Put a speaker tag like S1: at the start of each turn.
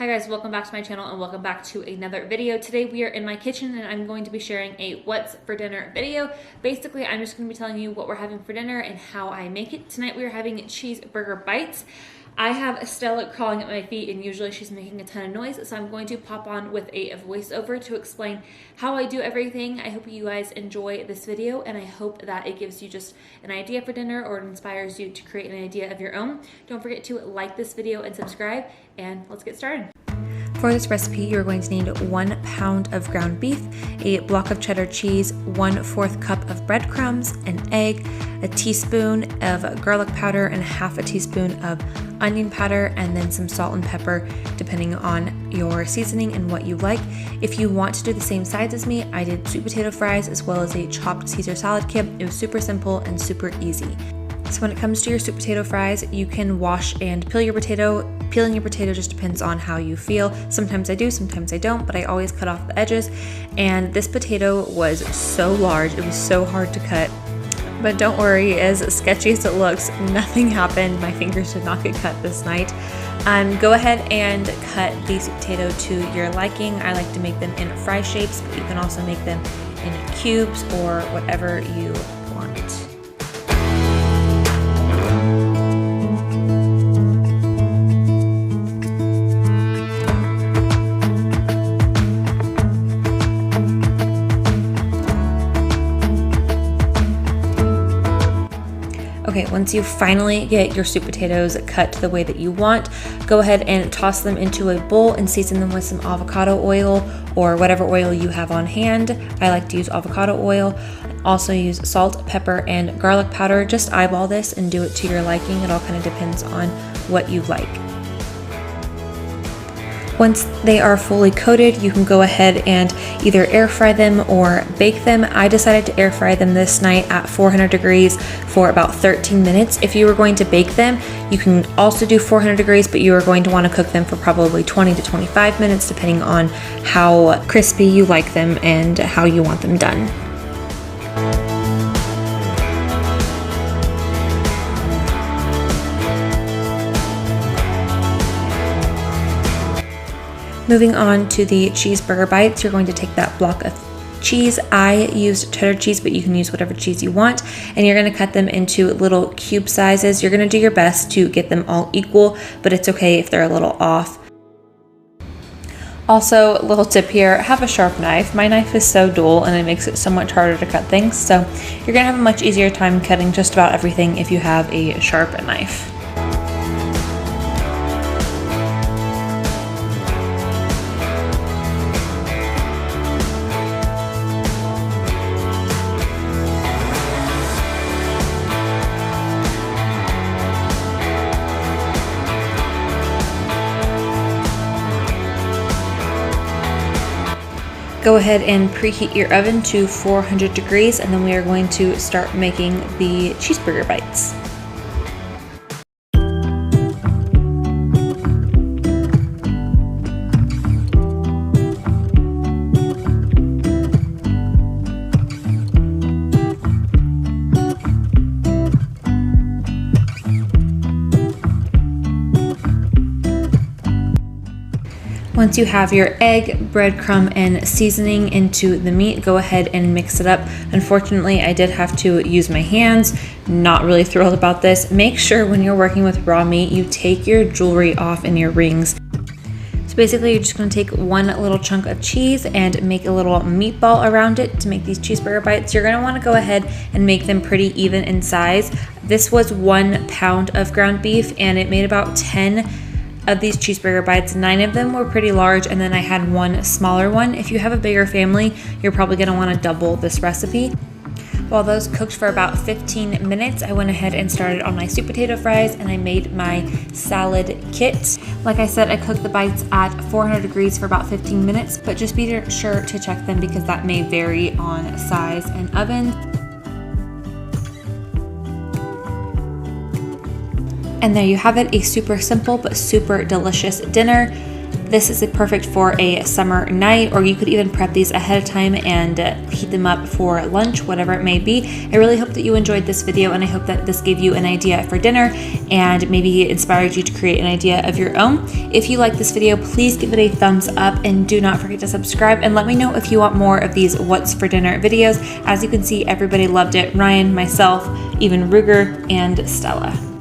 S1: Hi guys, welcome back to my channel and welcome back to another video. Today we are in my kitchen and I'm going to be sharing a what's for dinner video. Basically, I'm just going to be telling you what we're having for dinner and how I make it. Tonight we are having cheeseburger bites. I have Stella crawling at my feet and usually she's making a ton of noise, so I'm going to pop on with a voiceover to explain how I do everything. I hope you guys enjoy this video and I hope that it gives you just an idea for dinner or it inspires you to create an idea of your own. Don't forget to like this video and subscribe, and let's get started. For this recipe, you're going to need 1 pound of ground beef, a block of cheddar cheese, 1/4 cup of breadcrumbs, an egg, a teaspoon of garlic powder, and half a teaspoon of onion powder, and then some salt and pepper, depending on your seasoning and what you like. If you want to do the same sides as me, I did sweet potato fries as well as a chopped Caesar salad kit. It was super simple and super easy. So when it comes to your sweet potato fries, you can wash and peel your potato. Peeling your potato just depends on how you feel. Sometimes I do, sometimes I don't, but I always cut off the edges. And this potato was so large, it was so hard to cut. But don't worry, as sketchy as it looks, nothing happened. My fingers did not get cut this night. Go ahead and cut the sweet potato to your liking. I like to make them in fry shapes, but you can also make them in cubes or whatever you want. Okay, once you finally get your sweet potatoes cut the way that you want, go ahead and toss them into a bowl and season them with some avocado oil or whatever oil you have on hand. I like to use avocado oil. Also use salt, pepper, and garlic powder. Just eyeball this and do it to your liking. It all kind of depends on what you like. Once they are fully coated, you can go ahead and either air fry them or bake them. I decided to air fry them this night at 400 degrees for about 13 minutes. If you were going to bake them, you can also do 400 degrees, but you are going to want to cook them for probably 20 to 25 minutes, depending on how crispy you like them and how you want them done. Moving on to the cheeseburger bites, you're going to take that block of cheese. I used cheddar cheese, but you can use whatever cheese you want, and you're going to cut them into little cube sizes. You're going to do your best to get them all equal, but it's okay if they're a little off. Also, a little tip here, have a sharp knife. My knife is so dull and it makes it so much harder to cut things, so you're going to have a much easier time cutting just about everything if you have a sharp knife. Go ahead and preheat your oven to 400 degrees, and then we are going to start making the cheeseburger bites. Once you have your egg, breadcrumb, and seasoning into the meat, go ahead and mix it up. Unfortunately, I did have to use my hands. Not really thrilled about this. Make sure when you're working with raw meat, you take your jewelry off and your rings. So basically, you're just going to take one little chunk of cheese and make a little meatball around it to make these cheeseburger bites. You're going to want to go ahead and make them pretty even in size. This was 1 pound of ground beef, and it made about 10 of these cheeseburger bites. 9 of them were pretty large, and then I had one smaller one. If you have a bigger family, you're probably going to want to double this recipe. While those cooked for about 15 minutes, I went ahead and started on my sweet potato fries and I made my salad kit. Like I said, I cooked the bites at 400 degrees for about 15 minutes, but just be sure to check them because that may vary on size and oven. And there you have it, a super simple but super delicious dinner. this is perfect for a summer night, or you could even prep these ahead of time and heat them up for lunch, whatever it may be. I really hope that you enjoyed this video, and I hope that this gave you an idea for dinner and maybe inspired you to create an idea of your own. If you like this video, please give it a thumbs up and do not forget to subscribe, and let me know if you want more of these What's for Dinner videos. As you can see, everybody loved it. Ryan, myself, even Ruger, and Stella.